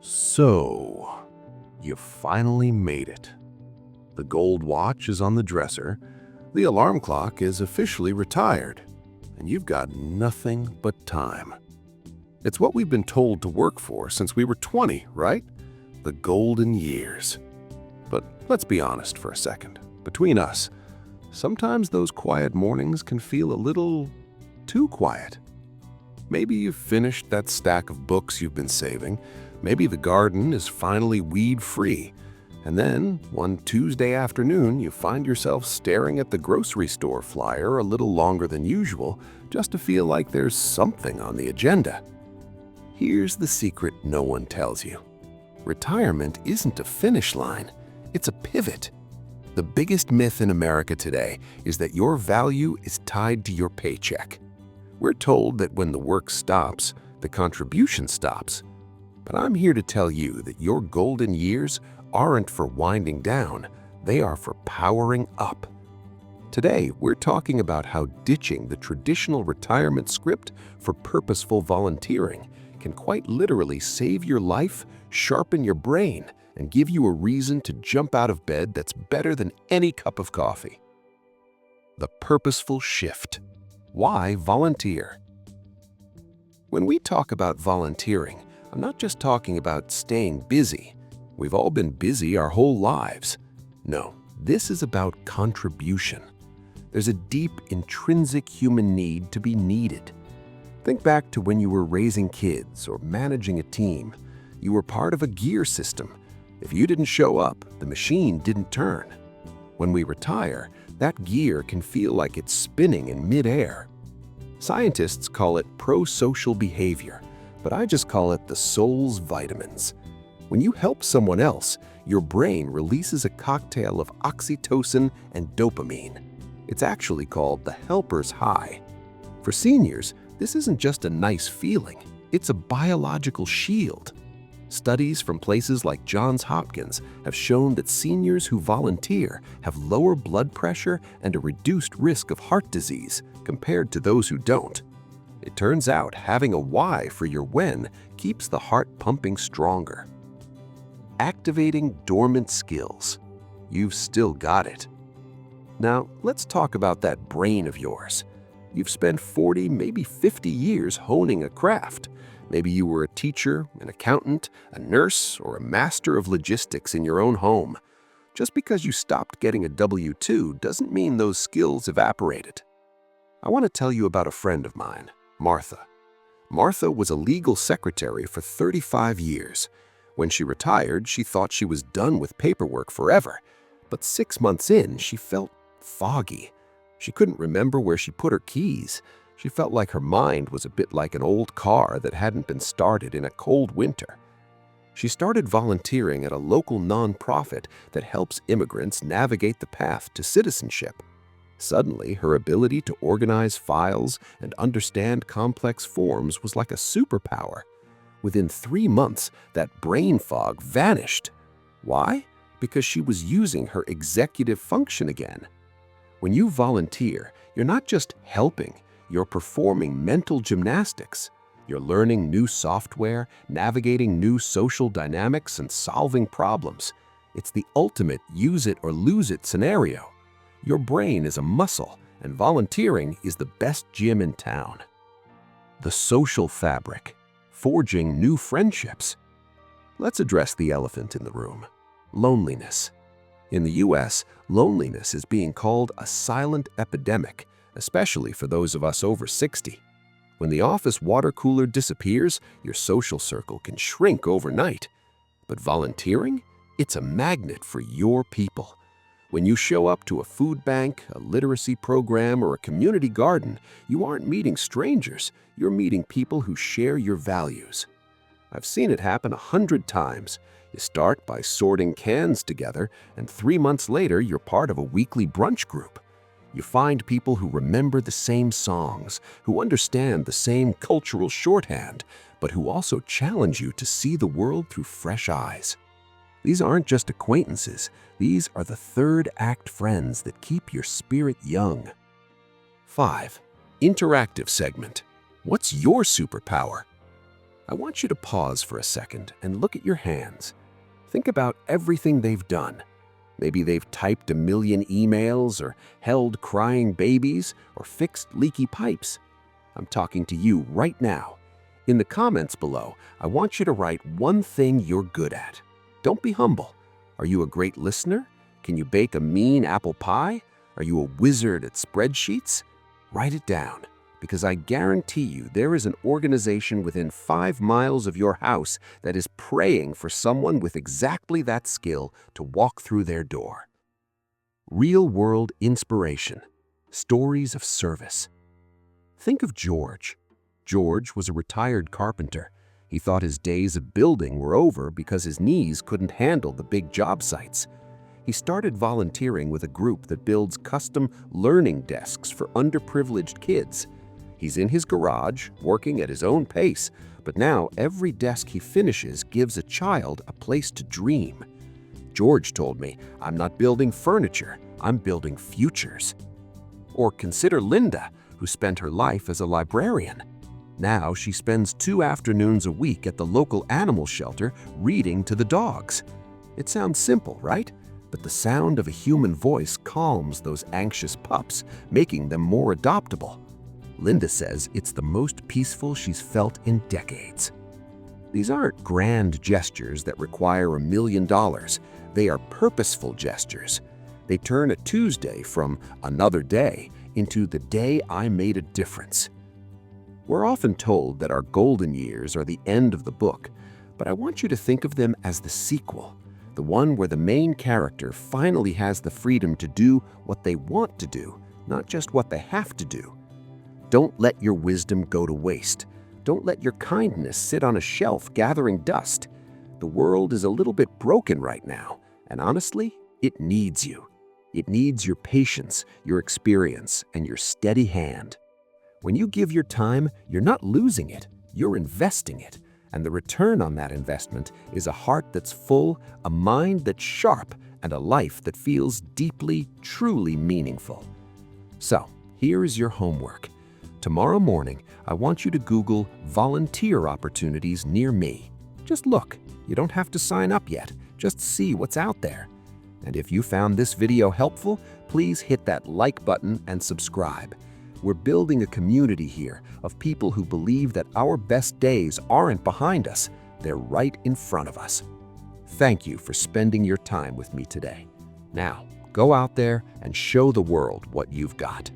So, you finally made it. The gold watch is on the dresser, the alarm clock is officially retired, and you've got nothing but time. It's what we've been told to work for since we were 20, right? The golden years. But let's be honest for a second. Between us, sometimes those quiet mornings can feel a little too quiet. Maybe you've finished that stack of books you've been saving. Maybe the garden is finally weed-free. And then, one Tuesday afternoon, you find yourself staring at the grocery store flyer a little longer than usual just to feel like there's something on the agenda. Here's the secret no one tells you. Retirement isn't a finish line, it's a pivot. The biggest myth in America today is that your value is tied to your paycheck. We're told that when the work stops, the contribution stops. But I'm here to tell you that your golden years aren't for winding down, they are for powering up. Today, we're talking about how ditching the traditional retirement script for purposeful volunteering can quite literally save your life, sharpen your brain, and give you a reason to jump out of bed that's better than any cup of coffee. The purposeful shift. Why volunteer? When we talk about volunteering, I'm not just talking about staying busy. We've all been busy our whole lives. No, this is about contribution. There's a deep, intrinsic human need to be needed. Think back to when you were raising kids or managing a team. You were part of a gear system. If you didn't show up, the machine didn't turn. When we retire, that gear can feel like it's spinning in midair. Scientists call it pro-social behavior, but I just call it the soul's vitamins. When you help someone else, your brain releases a cocktail of oxytocin and dopamine. It's actually called the helper's high. For seniors, this isn't just a nice feeling, it's a biological shield. Studies from places like Johns Hopkins have shown that seniors who volunteer have lower blood pressure and a reduced risk of heart disease compared to those who don't. It turns out having a why for your when keeps the heart pumping stronger. Activating dormant skills. You've still got it. Now, let's talk about that brain of yours. You've spent 40, maybe 50 years honing a craft. Maybe you were a teacher, an accountant, a nurse, or a master of logistics in your own home. Just because you stopped getting a W-2 doesn't mean those skills evaporated. I want to tell you about a friend of mine, Martha. Martha was a legal secretary for 35 years. When she retired, she thought she was done with paperwork forever. But 6 months in, she felt foggy. She couldn't remember where she put her keys. She felt like her mind was a bit like an old car that hadn't been started in a cold winter. She started volunteering at a local nonprofit that helps immigrants navigate the path to citizenship. Suddenly, her ability to organize files and understand complex forms was like a superpower. Within 3 months, that brain fog vanished. Why? Because she was using her executive function again. When you volunteer, you're not just helping, you're performing mental gymnastics. You're learning new software, navigating new social dynamics, and solving problems. It's the ultimate use it or lose it scenario. Your brain is a muscle, and volunteering is the best gym in town. The social fabric. Forging new friendships. Let's address the elephant in the room. Loneliness. In the US, loneliness is being called a silent epidemic, especially for those of us over 60. When the office water cooler disappears, your social circle can shrink overnight. But volunteering? It's a magnet for your people. When you show up to a food bank, a literacy program, or a community garden, you aren't meeting strangers, you're meeting people who share your values. I've seen it happen 100 times. You start by sorting cans together, and 3 months later, you're part of a weekly brunch group. You find people who remember the same songs, who understand the same cultural shorthand, but who also challenge you to see the world through fresh eyes. These aren't just acquaintances, these are the third act friends that keep your spirit young. 5. Interactive segment. What's your superpower? I want you to pause for a second and look at your hands. Think about everything they've done. Maybe they've typed a million emails or held crying babies or fixed leaky pipes. I'm talking to you right now. In the comments below, I want you to write one thing you're good at. Don't be humble. Are you a great listener? Can you bake a mean apple pie? Are you a wizard at spreadsheets? Write it down, because I guarantee you there is an organization within 5 miles of your house that is praying for someone with exactly that skill to walk through their door. Real-world inspiration. Stories of service. Think of George. George was a retired carpenter. He thought his days of building were over because his knees couldn't handle the big job sites. He started volunteering with a group that builds custom learning desks for underprivileged kids. He's in his garage, working at his own pace, but now every desk he finishes gives a child a place to dream. George told me, "I'm not building furniture, I'm building futures." Or consider Linda, who spent her life as a librarian. Now she spends 2 afternoons a week at the local animal shelter reading to the dogs. It sounds simple, right? But the sound of a human voice calms those anxious pups, making them more adoptable. Linda says it's the most peaceful she's felt in decades. These aren't grand gestures that require $1 million. They are purposeful gestures. They turn a Tuesday from another day into the day I made a difference. We're often told that our golden years are the end of the book, but I want you to think of them as the sequel, the one where the main character finally has the freedom to do what they want to do, not just what they have to do. Don't let your wisdom go to waste. Don't let your kindness sit on a shelf gathering dust. The world is a little bit broken right now, and honestly, it needs you. It needs your patience, your experience, and your steady hand. When you give your time, you're not losing it, you're investing it. And the return on that investment is a heart that's full, a mind that's sharp, and a life that feels deeply, truly meaningful. So, here is your homework. Tomorrow morning, I want you to Google volunteer opportunities near me. Just look. You don't have to sign up yet. Just see what's out there. And if you found this video helpful, please hit that like button and subscribe. We're building a community here of people who believe that our best days aren't behind us, they're right in front of us. Thank you for spending your time with me today. Now, go out there and show the world what you've got.